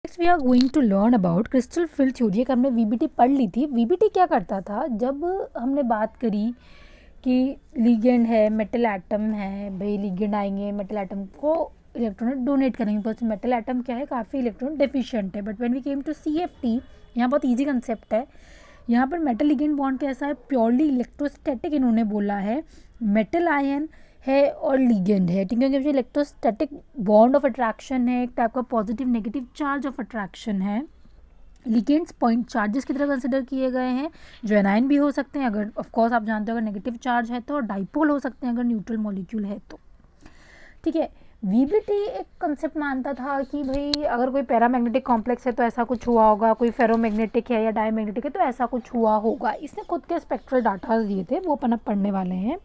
Next we are going to learn about crystal field theory. एक हमने VBT पढ़ ली थी। वीबीटी क्या करता था, जब हमने बात करी कि लिगेंड है, मेटल एटम है, भाई लिगेंड आएंगे मेटल एटम को इलेक्ट्रॉन डोनेट करेंगे, बिकॉज मेटल एटम क्या है, काफ़ी इलेक्ट्रॉन डेफिशिएंट है। But when we came to CFT, यहाँ बहुत ईजी कंसेप्ट है। यहाँ पर मेटल लिगेंड बॉन्ड कैसा है, प्योरली इलेक्ट्रोस्टैटिक इन्होंने बोला है। मेटल आयन है और लिगेंड है, ठीक है, क्योंकि इलेक्ट्रोस्टैटिक बॉन्ड ऑफ अट्रैक्शन है, एक टाइप का positive negative charge of attraction है। लिगेंड्स पॉइंट चार्जेस की तरह कंसिडर किए गए हैं, जो एनाइन भी हो सकते हैं अगर ऑफ कोर्स आप जानते हो अगर नेगेटिव चार्ज है तो, और डाइपोल हो सकते हैं अगर न्यूट्रल मॉलिक्यूल है तो, ठीक है। वीबीटी एक कंसेप्ट मानता था कि भाई अगर कोई पैरामैग्नेटिक कॉम्प्लेक्स है तो ऐसा कुछ हुआ होगा, कोई फेरोमैग्नेटिक है या डायमैग्नेटिक है तो ऐसा कुछ हुआ होगा। इसने खुद के स्पेक्ट्रल डाटा दिए थे, वो अपन अब पढ़ने वाले हैं।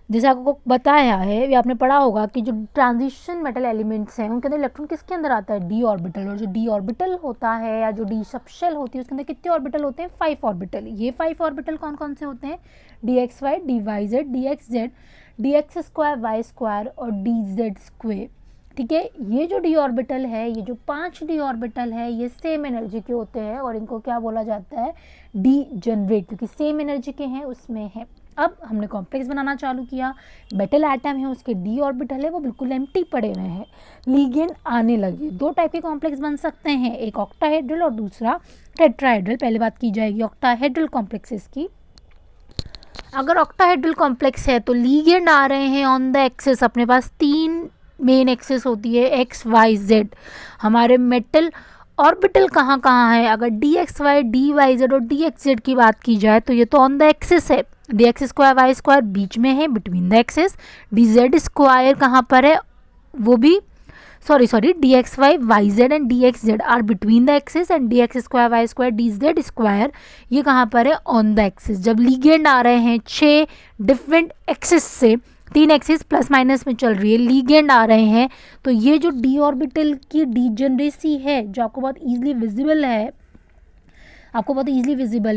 जैसे आपको बताया है, ये आपने पढ़ा होगा कि जो ट्रांजिशन मेटल एलिमेंट्स हैं उनके अंदर इलेक्ट्रॉन किसके अंदर आता है, डी ऑर्बिटल। और जो डी ऑर्बिटल होता है या जो डी सबशेल होती है उसके अंदर कितने ऑर्बिटल होते हैं, 5 ऑर्बिटल। ये 5 ऑर्बिटल कौन कौन से होते हैं, d x y, d y z, d x z, d x square, y square और डी जेड स्क्वेयर, ठीक है। ये जो डी ऑर्बिटल है, ये जो 5 डी ऑर्बिटल है, ये सेम एनर्जी के होते हैं और इनको क्या बोला जाता है, डी जनरेट, क्योंकि सेम एनर्जी के हैं उसमें है। अब हमने कॉम्प्लेक्स बनाना चालू किया, मेटल एटम है उसके डी ऑर्बिटल है वो बिल्कुल एम्प्टी पड़े हुए हैं, लिगेंड आने लगे। दो टाइप के कॉम्प्लेक्स बन सकते हैं, एक ऑक्टाहेड्रल और दूसरा टेट्राहेड्रल। पहले बात की जाएगी ऑक्टाहेड्रल कॉम्प्लेक्सेस की। अगर ऑक्टाहेड्रल कॉम्प्लेक्स है तो लिगेंड आ रहे हैं ऑन द एक्सिस, अपने पास 3 मेन एक्सिस होती है, एक्स वाई जेड। हमारे मेटल ऑर्बिटल कहाँ कहाँ है, अगर d x y, d y z और डी एक्स जेड की बात की जाए तो ये तो ऑन द एक्सिस है, d x square y square बीच में है, between the axis. D z square कहाँ पर है, वो भी sorry d x y, y z and d x z are between the axis, and d x square y square, d z square ये कहाँ पर है, ऑन द एक्सिस। जब लिगेंड आ रहे हैं 6 डिफरेंट एक्सिस से, 3 एक्सिस प्लस माइनस में चल रही है, लिगेंड आ रहे हैं, तो ये जो डी ऑर्बिटल की डीजनरेसी है जो आपको बहुत ईजिली विजिबल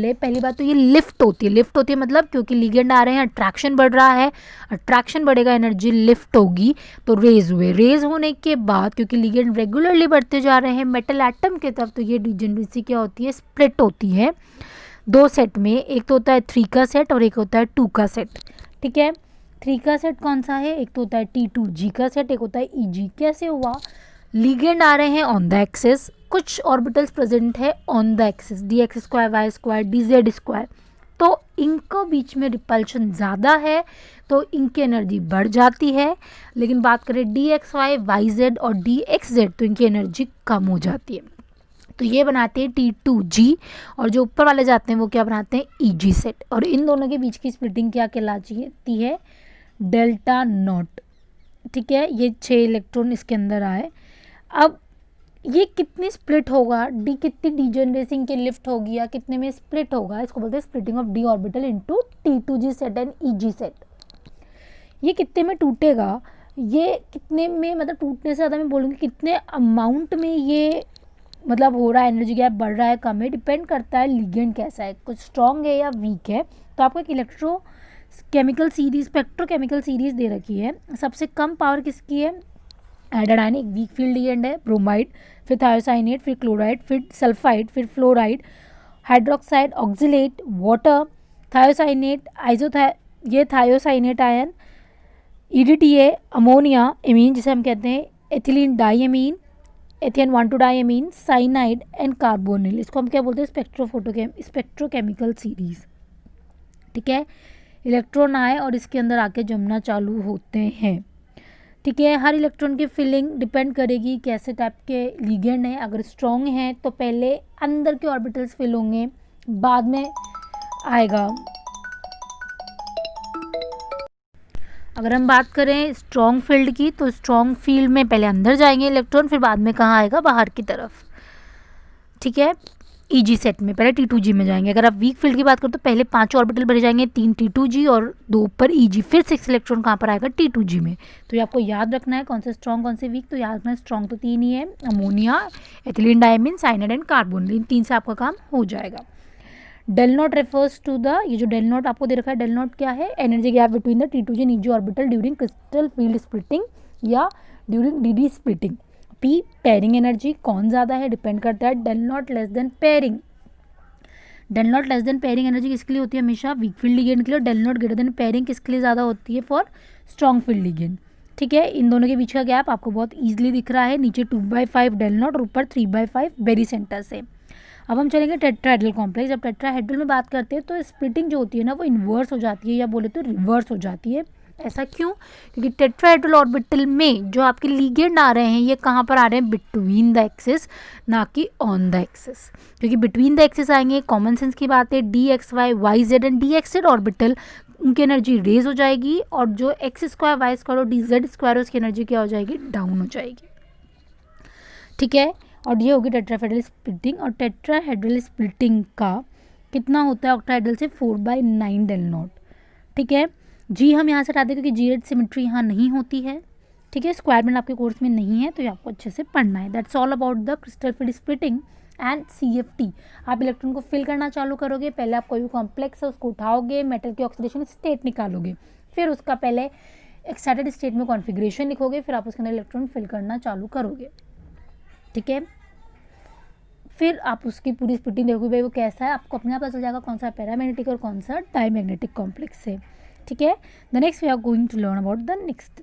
है, पहली बात तो ये लिफ्ट होती है मतलब क्योंकि लिगेंड आ रहे हैं, अट्रैक्शन बढ़ रहा है, अट्रैक्शन बढ़ेगा, एनर्जी लिफ्ट होगी, तो रेज हुए। रेज होने के बाद क्योंकि लिगेंड रेगुलरली बढ़ते जा रहे हैं मेटल एटम के तरफ, तो ये डीजनरेसी क्या होती है, स्प्लिट होती है 2 सेट में। एक तो होता है 3 का सेट और एक होता है 2 का सेट, ठीक है। 3 का सेट कौन सा है, एक तो होता है T2G का सेट, एक होता है EG। कैसे हुआ, लिगेंड आ रहे हैं ऑन द एक्सिस, कुछ ऑर्बिटल्स प्रेजेंट है on the axis, d x square y square, d z square, तो इनको बीच में रिपल्शन ज़्यादा है तो इनकी एनर्जी बढ़ जाती है। लेकिन बात करें d x y, y z और डी एक्स जेड तो इनकी एनर्जी कम हो जाती है, तो ये बनाते हैं T2G। और जो ऊपर वाले जाते हैं वो क्या बनाते हैं, EG सेट। और इन दोनों के बीच की स्प्लिटिंग क्या कहलाती है, डेल्टा नॉट, ठीक है। ये 6 इलेक्ट्रॉन इसके अंदर आए। अब ये कितनी स्प्लिट होगा, डी कितनी डीजनरेसिंग के लिफ्ट होगी या कितने में स्प्लिट होगा, इसको बोलते हैं splitting of D orbital into T2G set and EG set. ये कितने में टूटेगा, ये कितने में, मतलब टूटने से ज़्यादा मैं बोलूँगी कितने अमाउंट में ये मतलब हो रहा है, एनर्जी गैप बढ़ रहा है कम है, डिपेंड करता है लिगेंड कैसा है, कुछ स्ट्रॉन्ग है या वीक है। तो आपको एक इलेक्ट्रोकेमिकल सीरीज, स्पेक्ट्रोकेमिकल सीरीज दे रखी है। सबसे कम पावर किसकी है, एडाडाइन, एक वीक फील्ड लिगेंड है, ब्रोमाइड, फिर थायोसाइनेट, फिर क्लोराइड, फिर सल्फाइड, फिर fluoride, hydroxide, oxalate, water, thiocyanate, ये thiocyanate ion, EDTA, ammonia, amine जिसे हम कहते हैं, ethylene diamine, ethane 1,2 diamine, cyanide and carbonyl, इसको हम क्या बोलते हैं, स्पेक्ट्रोकेमिकल सीरीज, ठीक है। इलेक्ट्रॉन आए और इसके अंदर आके जमना चालू होते हैं, ठीक है। हर इलेक्ट्रॉन की फिलिंग डिपेंड करेगी कैसे टाइप के लिगेंड है। अगर स्ट्रॉन्ग है तो पहले अंदर के ऑर्बिटल्स फिल होंगे, बाद में आएगा। अगर हम बात करें स्ट्रॉन्ग फील्ड की तो स्ट्रॉन्ग फील्ड में पहले अंदर जाएंगे इलेक्ट्रॉन, फिर बाद में कहाँ आएगा, बाहर की तरफ, ठीक है। EG सेट में पहले T2G में जाएंगे। अगर आप वीक फील्ड की बात करो तो पहले 5 ऑर्बिटल भरे जाएंगे, 3 T2G और 2 ऊपर EG, फिर 6 इलेक्ट्रॉन कहाँ पर आएगा, T2G में। तो ये आपको याद रखना है कौन से स्ट्रॉन्ग कौन से वीक, तो याद रखना है स्ट्रॉन्ग तो 3 ही है, ammonia, ethylene diamine, cyanide and carbonyl, इन 3 से आपका काम हो जाएगा। Del naught refers to the, ये जो डेल नॉट आपको दे रखा है, डेल नॉट क्या है, energy gap between the T2G and EG orbital during crystal field splitting या during DD splitting. P pairing energy, कौन ज़्यादा है डिपेंड करता है del naught less than pairing. Del naught less than pairing energy किसके लिए होती है हमेशा, वीक फील्ड लिगेंड के लिए। Del nought greater than pairing किसके लिए ज़्यादा होती है, फॉर स्ट्रॉन्ग फील्ड लिगेंड। ठीक है, इन दोनों के बीच का गैप आपको बहुत ईजिली दिख रहा है, नीचे 2/5 डेल नॉट और ऊपर 3/5 बेरी सेंटर से। अब हम चलेंगे टेट्राहेड्रल कॉम्प्लेक्स। जब टेट्राहेड्रल में बात करते हैं तो स्प्लिटिंग जो होती है ना वो इन्वर्स हो जाती है या बोले तो रिवर्स हो जाती है। ऐसा क्यों, क्योंकि टेट्राहेड्रल ऑर्बिटल में जो आपके लिगेंड आ रहे हैं ये कहाँ पर आ रहे हैं, बिटवीन द एक्सिस, ना कि ऑन द एक्सिस। क्योंकि बिटवीन द एक्सिस आएंगे, कॉमन सेंस की बात है, d x y y z and d x z orbital, उनकी एनर्जी रेज हो जाएगी, और जो एक्स स्क्वायर वाई स्क्वायर और डी जेड स्क्वायर उसकी एनर्जी क्या हो जाएगी, डाउन हो जाएगी। ठीक है, और ये होगी टेट्राहेड्रल स्प्लिटिंग। और टेट्राहेड्रल स्प्लिटिंग का कितना होता है ऑक्टाहेड्रल से, 4/9 डेल नॉट। ठीक है, जी हम यहाँ से हटा दें क्योंकि जी रेड सिमेट्री यहाँ नहीं होती है। ठीक है, स्क्वायर बैंड आपके कोर्स में नहीं है तो ये आपको अच्छे से पढ़ना है। That's all about the crystal field splitting and CFT। आप इलेक्ट्रॉन को फिल करना चालू करोगे, पहले आप कोई भी कॉम्प्लेक्स है उसको उठाओगे, मेटल की ऑक्सीडेशन स्टेट निकालोगे, फिर उसका पहले एक्साइटेड स्टेट में कॉन्फिग्रेशन लिखोगे, फिर आप उसके अंदर इलेक्ट्रॉन फिल करना चालू करोगे। ठीक है, फिर आप उसकी पूरी स्प्लिटिंग देखोगे भाई वो कैसा है, आपको अपने आप पता चल जाएगा कौन सा पैरामैग्नेटिक और कौन सा डायमैग्नेटिक कॉम्प्लेक्स है। ठीक है, the next we are going to learn about the next